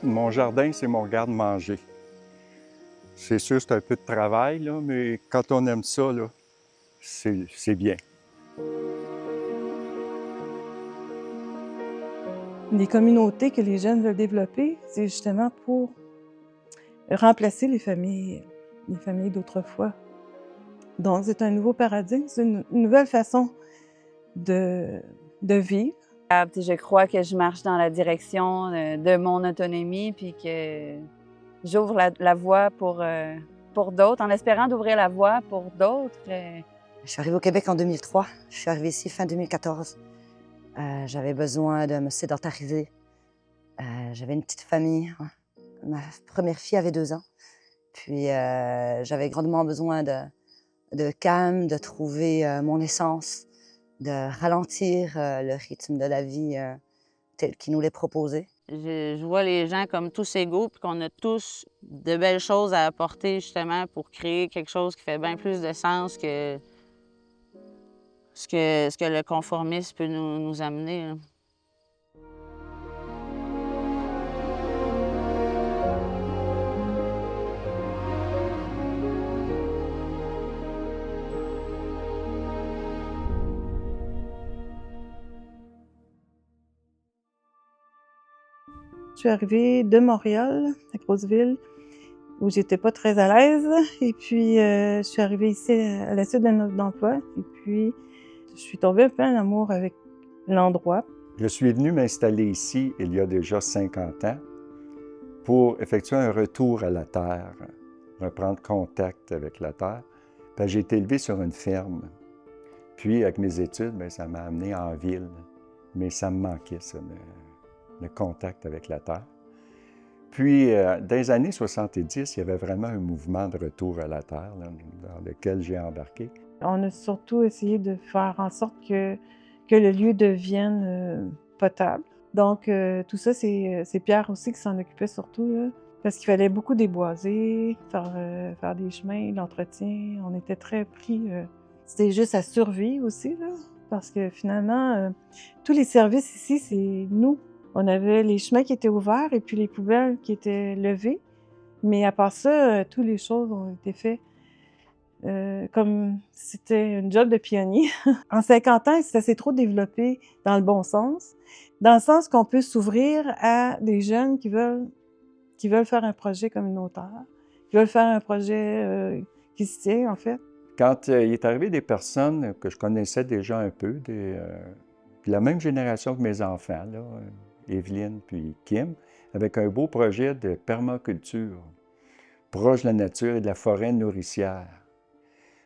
Mon jardin, c'est mon garde-manger. C'est sûr, c'est un peu de travail, là, mais quand on aime ça, là, c'est bien. Les communautés que les jeunes veulent développer, c'est justement pour remplacer les familles d'autrefois. Donc, c'est un nouveau paradigme, c'est une nouvelle façon de, de vivre. Je crois que je marche dans la direction de mon autonomie, puis que j'ouvre la voie pour d'autres, en espérant d'ouvrir la voie pour d'autres. Je suis arrivée au Québec en 2003. Je suis arrivée ici fin 2014. J'avais besoin de me sédentariser. J'avais une petite famille. Ma première fille avait 2 ans. Puis j'avais grandement besoin de calme, de trouver mon essence, de ralentir le rythme de la vie tel qu'il nous l'est proposé. Je vois les gens comme tous égaux, puis qu'on a tous de belles choses à apporter justement pour créer quelque chose qui fait bien plus de sens que ce que le conformisme peut nous amener, là. Je suis arrivée de Montréal, à Grosseville, où j'étais pas très à l'aise. Et puis, je suis arrivée ici à la suite d'un offre d'emploi. Et puis, je suis tombée un peu en amour avec l'endroit. Je suis venu m'installer ici il y a déjà 50 ans pour effectuer un retour à la terre, reprendre contact avec la terre. Puis j'ai été élevé sur une ferme. Puis, avec mes études, bien, ça m'a amené en ville. Mais ça me manquait, ça, le contact avec la terre. Puis, dans les années 70, il y avait vraiment un mouvement de retour à la terre là, dans lequel j'ai embarqué. On a surtout essayé de faire en sorte que le lieu devienne potable. Donc, tout ça, c'est Pierre aussi qui s'en occupait surtout, là, parce qu'il fallait beaucoup déboiser, faire des chemins, l'entretien. On était très pris. C'était juste à survie aussi, là, parce que finalement, tous les services ici, c'est nous. On avait les chemins qui étaient ouverts et puis les poubelles qui étaient levées. Mais à part ça, toutes les choses ont été faites comme c'était une job de pionnier. En 50 ans, ça s'est trop développé dans le bon sens, dans le sens qu'on peut s'ouvrir à des jeunes qui veulent faire un projet communautaire, qui veulent faire un projet qui se tient, en fait. Quand il est arrivé des personnes que je connaissais déjà un peu, de la même génération que mes enfants, là, Evelyne puis Kim, avec un beau projet de permaculture, proche de la nature et de la forêt nourricière.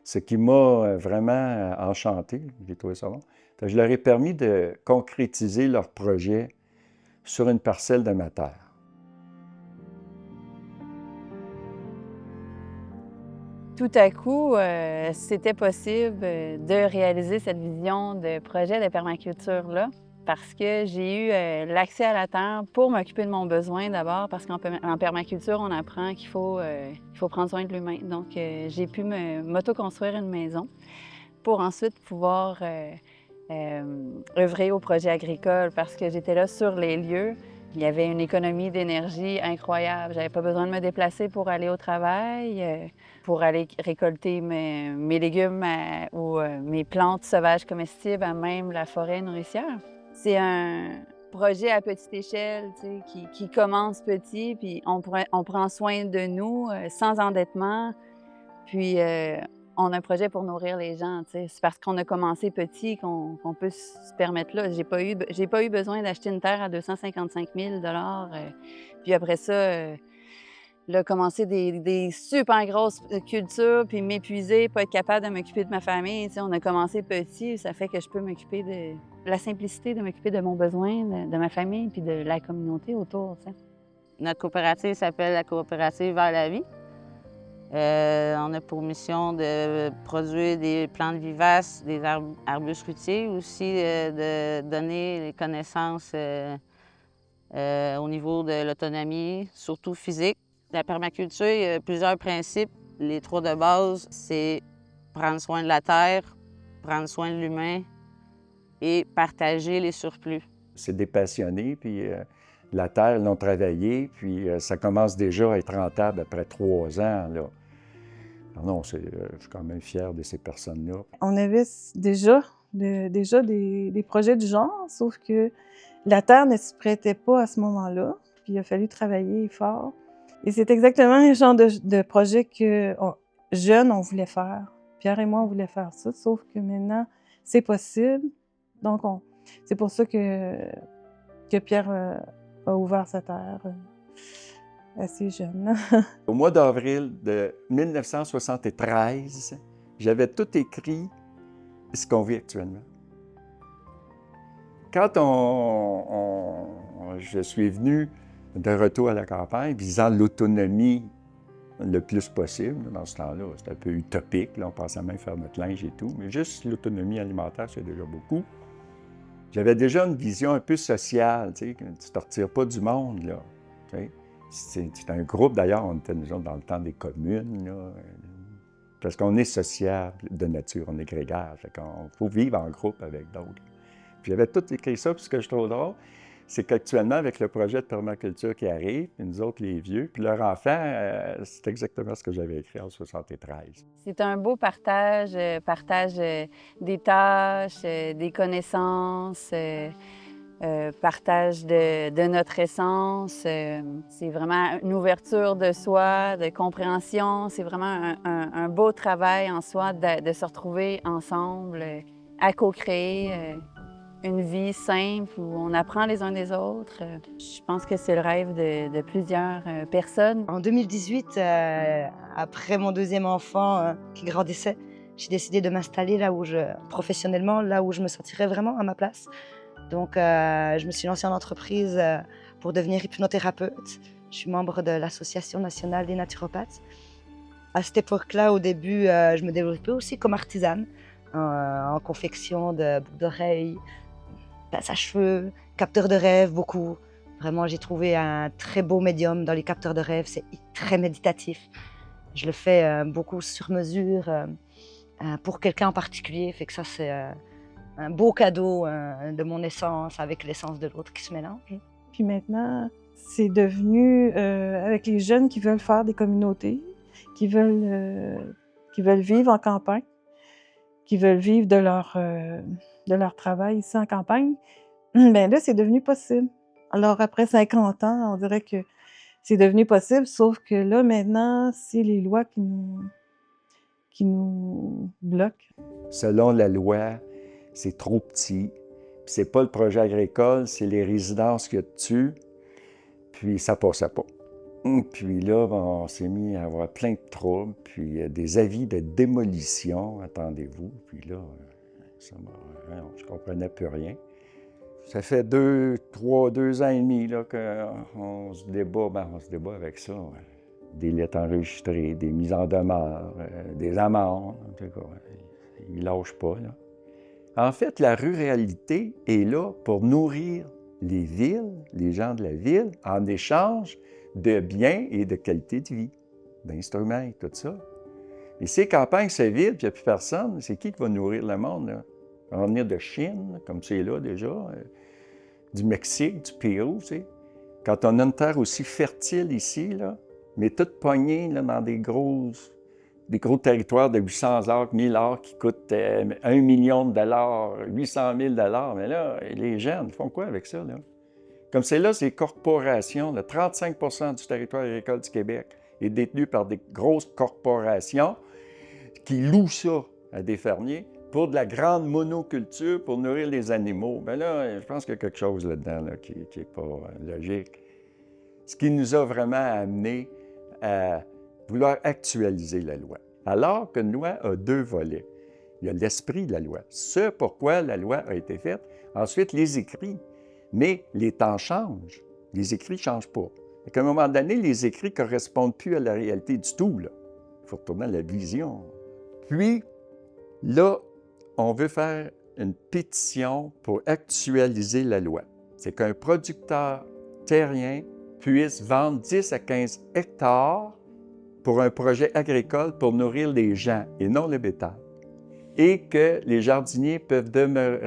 Ce qui m'a vraiment enchanté, j'ai trouvé ça bon. Je leur ai permis de concrétiser leur projet sur une parcelle de ma terre. Tout à coup, c'était possible de réaliser cette vision de projet de permaculture-là parce que j'ai eu l'accès à la terre pour m'occuper de mon besoin d'abord, parce qu'en permaculture, on apprend qu'il faut prendre soin de l'humain. Donc, j'ai pu m'auto-construire une maison pour ensuite pouvoir œuvrer au projet agricole parce que j'étais là sur les lieux. Il y avait une économie d'énergie incroyable. J'avais pas besoin de me déplacer pour aller au travail, pour aller récolter mes légumes ou mes plantes sauvages comestibles à même la forêt nourricière. C'est un projet à petite échelle, tu sais, qui commence petit, puis on prend soin de nous sans endettement. Puis on a un projet pour nourrir les gens, tu sais. C'est parce qu'on a commencé petit qu'on peut se permettre là. J'ai pas eu besoin d'acheter une terre à 255 000 puis après ça, là, commencer des super grosses cultures, puis m'épuiser, pas être capable de m'occuper de ma famille. Tu sais, on a commencé petit, ça fait que je peux m'occuper de la simplicité, de m'occuper de mon besoin, de ma famille, puis de la communauté autour, tu sais. Notre coopérative s'appelle la coopérative Vers la vie. On a pour mission de produire des plantes vivaces, des arbustes fruitiers, aussi de donner les connaissances au niveau de l'autonomie, surtout physique. La permaculture, il y a plusieurs principes. Les 3 de base, c'est prendre soin de la terre, prendre soin de l'humain et partager les surplus. C'est des passionnés, puis La terre, ils l'ont travaillé, puis ça commence déjà à être rentable après 3 ans, là. Alors non, je suis quand même fier de ces personnes-là. On avait déjà des projets du genre, sauf que la terre ne se prêtait pas à ce moment-là, puis il a fallu travailler fort. Et c'est exactement le genre de projet que, jeunes, on voulait faire. Pierre et moi, on voulait faire ça, sauf que maintenant, c'est possible. Donc, c'est pour ça que Pierre a ouvert sa terre assez jeune. Au mois d'avril de 1973, j'avais tout écrit ce qu'on vit actuellement. Quand je suis venu de retour à la campagne, visant l'autonomie le plus possible, dans ce temps-là, c'était un peu utopique, là, on pensait même faire notre linge et tout, mais juste l'autonomie alimentaire, c'est déjà beaucoup. J'avais déjà une vision un peu sociale, tu sais, que tu ne te retires pas du monde, là. Tu sais. C'est un groupe, d'ailleurs, on était nous autres dans le temps des communes, là, parce qu'on est sociable de nature, on est grégaire, fait qu'on faut vivre en groupe avec d'autres. Puis j'avais tout écrit ça, puis ce que je trouve drôle, c'est qu'actuellement, avec le projet de permaculture qui arrive, puis nous autres, les vieux, puis leur enfant, c'est exactement ce que j'avais écrit en 1973. C'est un beau partage, des tâches, des connaissances, partage de notre essence. C'est vraiment une ouverture de soi, de compréhension. C'est vraiment un beau travail en soi de se retrouver ensemble, à co-créer une vie simple où on apprend les uns des autres. Je pense que c'est le rêve de plusieurs personnes. En 2018, après mon deuxième enfant qui grandissait, j'ai décidé de m'installer professionnellement, là où je me sentirais vraiment à ma place. Donc, je me suis lancée en entreprise pour devenir hypnothérapeute. Je suis membre de l'Association nationale des naturopathes. À cette époque-là, au début, je me développais aussi comme artisane en confection de boucles d'oreilles, pince à cheveux, capteurs de rêve, beaucoup. Vraiment, j'ai trouvé un très beau médium dans les capteurs de rêve. C'est très méditatif. Je le fais beaucoup sur mesure pour quelqu'un en particulier. Fait que ça, c'est un beau cadeau de mon essence avec l'essence de l'autre qui se mélange. Puis maintenant, c'est devenu, avec les jeunes qui veulent faire des communautés, qui veulent vivre en campagne, qui veulent vivre de leur travail ici en campagne, bien là, c'est devenu possible. Alors, après 50 ans, on dirait que c'est devenu possible, sauf que là, maintenant, c'est les lois qui nous bloquent. Selon la loi, c'est trop petit. Puis c'est pas le projet agricole, c'est les résidences qu'il y a dessus. Puis ça passait pas. Puis là, on s'est mis à avoir plein de troubles, puis des avis de démolition, attendez-vous. Puis là, je comprenais plus rien. Ça fait 2 ans et demi là, qu'on se débat, on se débat avec ça. Des lettres enregistrées, des mises en demeure, des amendes, en tout cas. Ils ne lâchent pas, là. En fait, la ruralité est là pour nourrir les villes, les gens de la ville, en échange de biens et de qualité de vie, d'instruments et tout ça. Et ces campagnes se vident, puis il n'y a plus personne, c'est qui va nourrir le monde, là? Ça va venir de Chine, comme c'est là déjà, du Mexique, du Pérou, tu sais. Quand on a une terre aussi fertile ici, là, mais toute pognée là, dans des gros territoires de 800 acres, 1000 acres qui coûtent 1 million de dollars, 800 000 $. Mais là, les jeunes font quoi avec ça, là? Comme c'est là, ces corporations, là, 35 % du territoire agricole du Québec est détenu par des grosses corporations qui louent ça à des fermiers pour de la grande monoculture, pour nourrir les animaux. Bien là, je pense qu'il y a quelque chose là-dedans là, qui n'est pas logique. Ce qui nous a vraiment amené à vouloir actualiser la loi. Alors qu'une loi a 2 volets. Il y a l'esprit de la loi, ce pourquoi la loi a été faite. Ensuite, les écrits. Mais les temps changent. Les écrits ne changent pas. À un moment donné, les écrits ne correspondent plus à la réalité du tout, là. Il faut retourner à la vision. Puis, là, on veut faire une pétition pour actualiser la loi. C'est qu'un producteur terrien puisse vendre 10 à 15 hectares pour un projet agricole pour nourrir les gens et non le bétail. Et que les jardiniers peuvent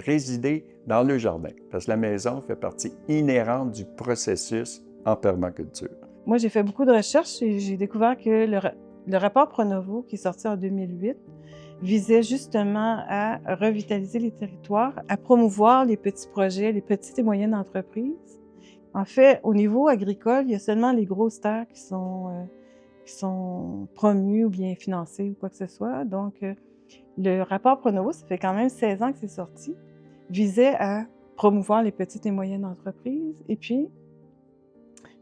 résider dans le jardin, parce que la maison fait partie inhérente du processus en permaculture. Moi, j'ai fait beaucoup de recherches et j'ai découvert que le rapport Pronovo, qui est sorti en 2008, visait justement à revitaliser les territoires, à promouvoir les petits projets, les petites et moyennes entreprises. En fait, au niveau agricole, il y a seulement les grosses terres qui sont promues ou bien financées ou quoi que ce soit. Donc, le rapport Pronovo, ça fait quand même 16 ans que c'est sorti, visait à promouvoir les petites et moyennes entreprises. Et puis,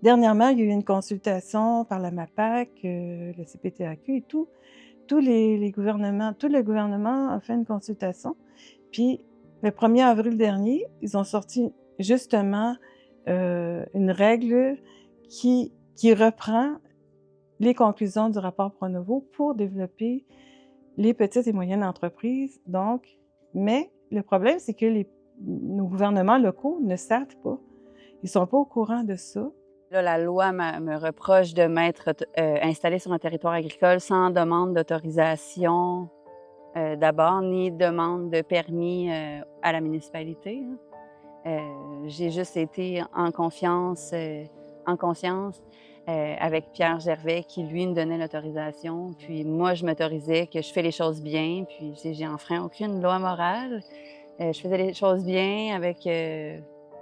dernièrement, il y a eu une consultation par la MAPAC, le CPTAQ et tout. Tout le gouvernement a fait une consultation. Puis, le 1er avril dernier, ils ont sorti justement une règle qui reprend les conclusions du rapport Pronovo pour développer les petites et moyennes entreprises. Donc, mais le problème, c'est que nos gouvernements locaux ne savent pas. Ils ne sont pas au courant de ça. Là, la loi me reproche de m'être installée sur un territoire agricole sans demande d'autorisation d'abord, ni demande de permis à la municipalité. J'ai juste été en conscience avec Pierre Gervais qui, lui, me donnait l'autorisation. Puis moi, je m'autorisais que je fais les choses bien, puis j'ai enfreint aucune loi morale. Je faisais les choses bien avec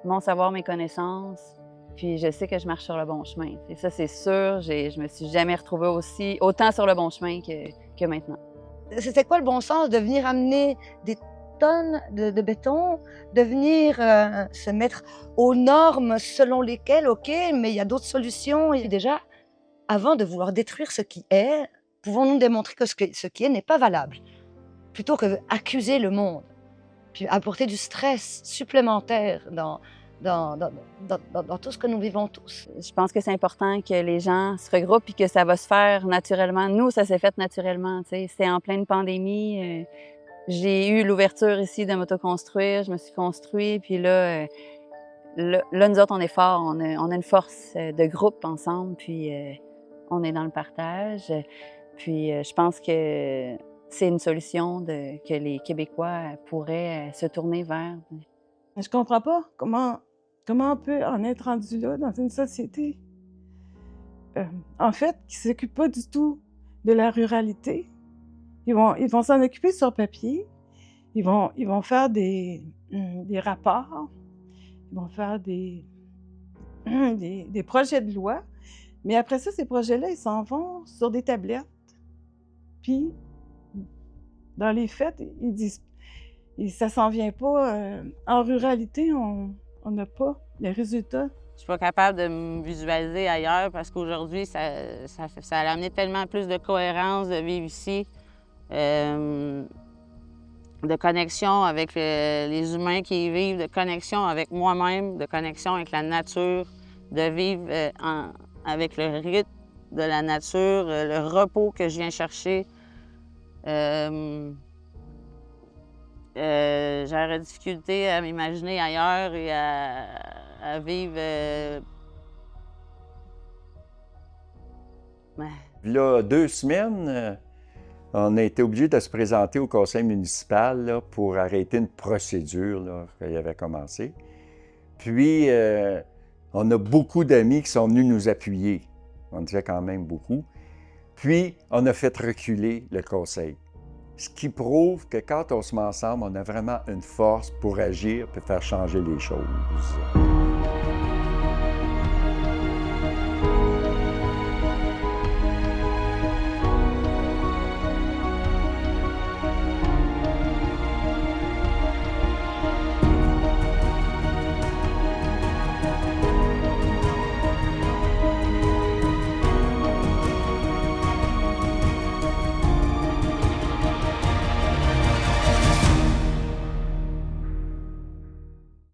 mon savoir, mes connaissances. Puis je sais que je marche sur le bon chemin. Et ça, c'est sûr, je me suis jamais retrouvée autant sur le bon chemin que maintenant. C'était quoi le bon sens de venir amener des tonnes de béton, de venir se mettre aux normes selon lesquelles, OK, mais il y a d'autres solutions. Et déjà, avant de vouloir détruire ce qui est, pouvons-nous démontrer que ce qui est n'est pas valable, plutôt que d'accuser le monde, puis apporter du stress supplémentaire dans tout ce que nous vivons tous. Je pense que c'est important que les gens se regroupent et que ça va se faire naturellement. Nous, ça s'est fait naturellement. C'était en pleine pandémie. J'ai eu l'ouverture ici de m'autoconstruire. Je me suis construite. Puis là, nous autres, on est forts. On a une force de groupe ensemble. Puis on est dans le partage. Puis je pense que c'est une solution que les Québécois pourraient se tourner vers. Je comprends pas comment on peut en être rendu là dans une société, en fait, qui ne s'occupe pas du tout de la ruralité. Ils vont s'en occuper sur papier. Ils vont faire des rapports. Ils vont faire des projets de loi. Mais après ça, ces projets-là, ils s'en vont sur des tablettes. Puis, dans les faits, ils disent ça s'en vient pas. En ruralité, on n'a pas les résultats. Je suis pas capable de me visualiser ailleurs parce qu'aujourd'hui, ça a amené tellement plus de cohérence de vivre ici, de connexion avec les humains qui y vivent, de connexion avec moi-même, de connexion avec la nature, de vivre avec le rythme de la nature, le repos que je viens chercher. J'aurais difficulté à m'imaginer ailleurs et à vivre. Il y a 2 semaines, on a été obligé de se présenter au conseil municipal là, pour arrêter une procédure là, qui avait commencé. Puis, on a beaucoup d'amis qui sont venus nous appuyer. On disait quand même beaucoup. Puis, on a fait reculer le conseil. Ce qui prouve que quand on se met ensemble, on a vraiment une force pour agir et faire changer les choses.